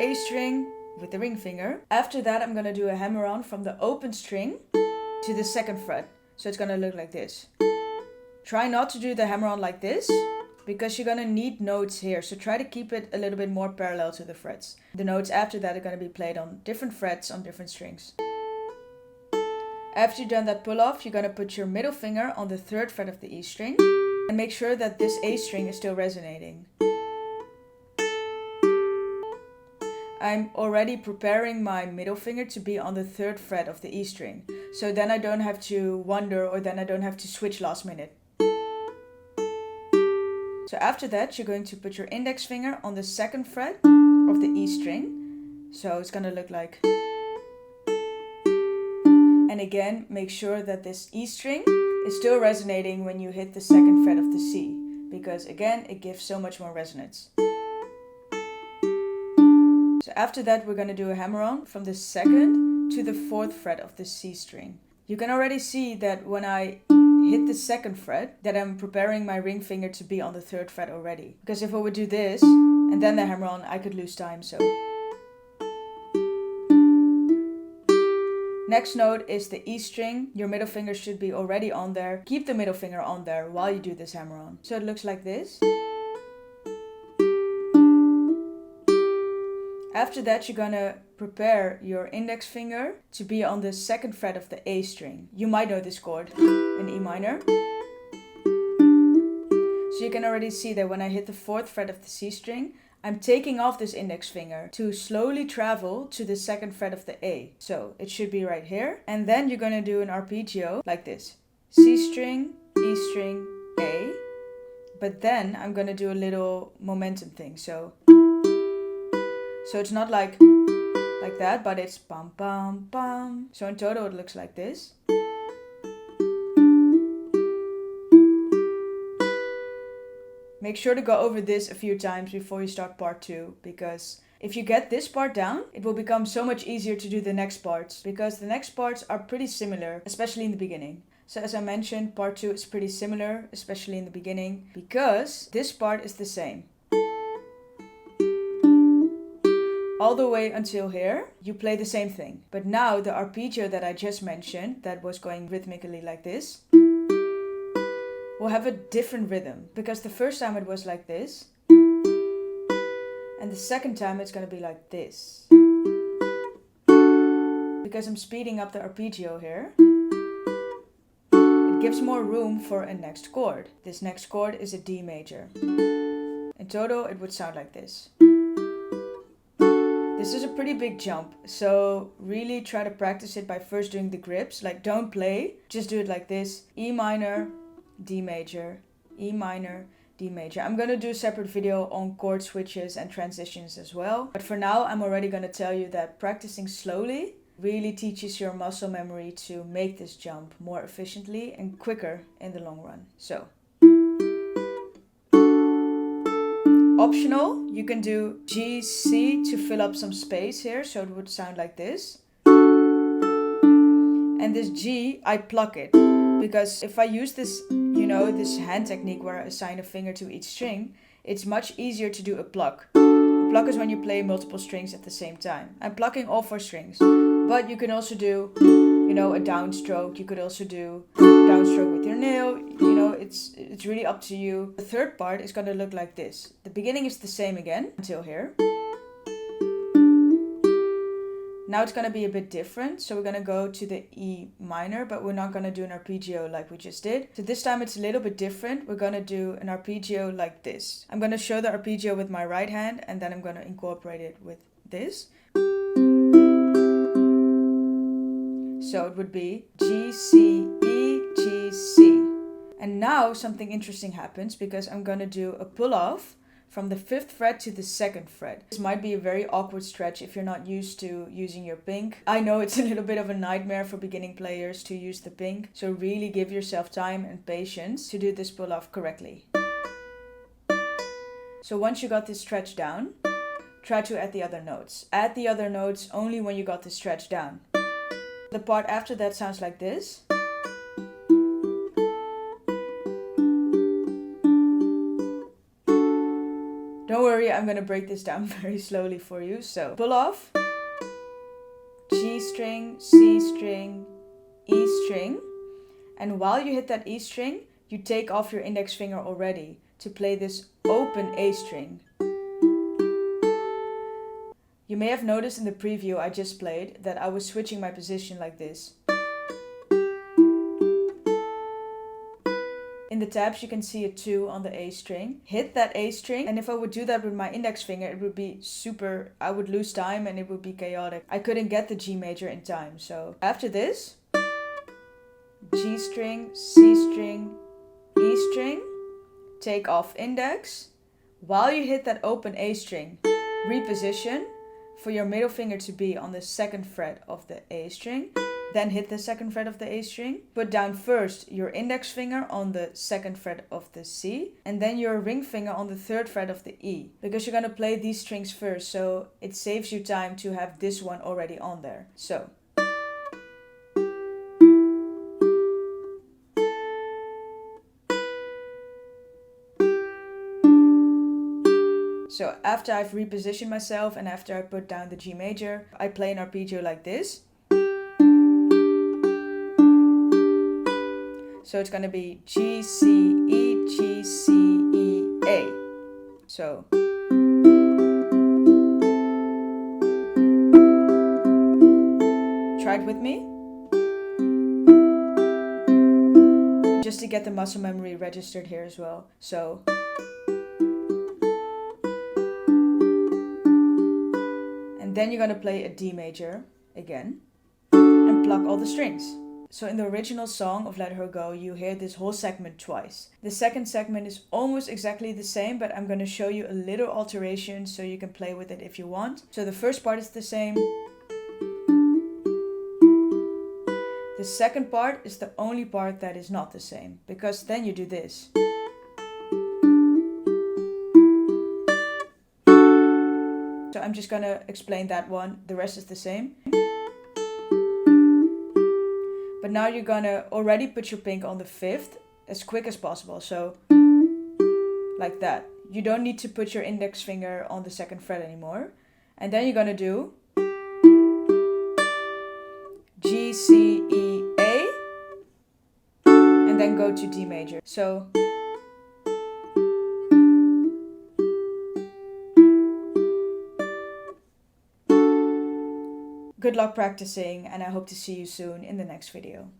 A string with the ring finger. After that, I'm gonna do a hammer on from the open string to the second fret. So it's gonna look like this. Try not to do the hammer on like this, because you're gonna need notes here. So try to keep it a little bit more parallel to the frets. The notes after that are gonna be played on different frets on different strings. After you've done that pull off, you're gonna put your middle finger on the third fret of the E string and make sure that this A string is still resonating. I'm already preparing my middle finger to be on the third fret of the E string. So then I don't have to wonder, or then I don't have to switch last minute. So after that, you're going to put your index finger on the second fret of the E string. So it's gonna look like. And again, make sure that this E string is still resonating when you hit the second fret of the C, because again, it gives so much more resonance. So after that, we're going to do a hammer on from the second to the fourth fret of the C string. You can already see that when I hit the second fret, that I'm preparing my ring finger to be on the third fret already. Because if I would do this and then the hammer on, I could lose time. So next note is the E string. Your middle finger should be already on there. Keep the middle finger on there while you do this hammer on. So it looks like this. After that, you're gonna prepare your index finger to be on the second fret of the A string. You might know this chord in E minor. So you can already see that when I hit the fourth fret of the C string, I'm taking off this index finger to slowly travel to the second fret of the A. So it should be right here. And then you're gonna do an arpeggio like this. C string, E string, A. But then I'm gonna do a little momentum thing. So it's not like that, but it's bum bum bum. So in total it looks like this. Make sure to go over this a few times before you start part 2, because if you get this part down, it will become so much easier to do the next parts, because the next parts are pretty similar, especially in the beginning. So as I mentioned, part 2 is pretty similar, especially in the beginning, because this part is the same. All the way until here, you play the same thing. But now the arpeggio that I just mentioned, that was going rhythmically like this, will have a different rhythm. Because the first time it was like this, and the second time it's going to be like this. Because I'm speeding up the arpeggio here, it gives more room for a next chord. This next chord is a D major. In total, it would sound like this. This is a pretty big jump, so really try to practice it by first doing the grips. Like, don't play, just do it like this. E minor, D major, E minor, D major. I'm going to do a separate video on chord switches and transitions as well. But for now, I'm already going to tell you that practicing slowly really teaches your muscle memory to make this jump more efficiently and quicker in the long run. So optional, you can do G, C to fill up some space here, so it would sound like this. And this G, I pluck it, because if I use this, this hand technique where I assign a finger to each string, it's much easier to do a pluck. A pluck is when you play multiple strings at the same time. I'm plucking all 4 strings, but you can also do, a downstroke. You could also do downstroke with your nail. It's really up to you. The third part is going to look like this. The beginning is the same again until here. Now it's going to be a bit different. So we're going to go to the E minor, but we're not going to do an arpeggio like we just did. So this time it's a little bit different. We're going to do an arpeggio like this. I'm going to show the arpeggio with my right hand, and then I'm going to incorporate it with this. So it would be G, C, E, G, C. And now something interesting happens, because I'm going to do a pull off from the 5th fret to the 2nd fret. This might be a very awkward stretch if you're not used to using your pink. I know it's a little bit of a nightmare for beginning players to use the pink. So really give yourself time and patience to do this pull off correctly. So once you got this stretch down, try to add the other notes. Add the other notes only when you got this stretch down. The part after that sounds like this. Don't worry, I'm gonna break this down very slowly for you. So pull off, G string, C string, E string. And while you hit that E string, you take off your index finger already to play this open A string. You may have noticed in the preview I just played that I was switching my position like this. In the tabs you can see a 2 on the A string. Hit that A string, and if I would do that with my index finger it would be I would lose time and it would be chaotic. I couldn't get the G major in time. So after this, G string, C string, E string, take off index. While you hit that open A string, reposition for your middle finger to be on the 2nd fret of the A string. Then hit the 2nd fret of the A string. Put down first your index finger on the 2nd fret of the C, and then your ring finger on the 3rd fret of the E. Because you're gonna play these strings first, so it saves you time to have this one already on there. So after I've repositioned myself and after I put down the G major, I play an arpeggio like this. So it's gonna be G, C, E, G, C, E, A. So. Try it with me. Just to get the muscle memory registered here as well. So. And then you're gonna play a D major again and pluck all the strings. So in the original song of Let Her Go, you hear this whole segment twice. The second segment is almost exactly the same, but I'm gonna show you a little alteration so you can play with it if you want. So the first part is the same. The second part is the only part that is not the same, because then you do this. So I'm just gonna explain that one. The rest is the same. But now you're gonna already put your pinky on the 5th as quick as possible. So like that. You don't need to put your index finger on the 2nd fret anymore. And then you're gonna do G, C, E, A, and then go to D major. So good luck practicing, and I hope to see you soon in the next video.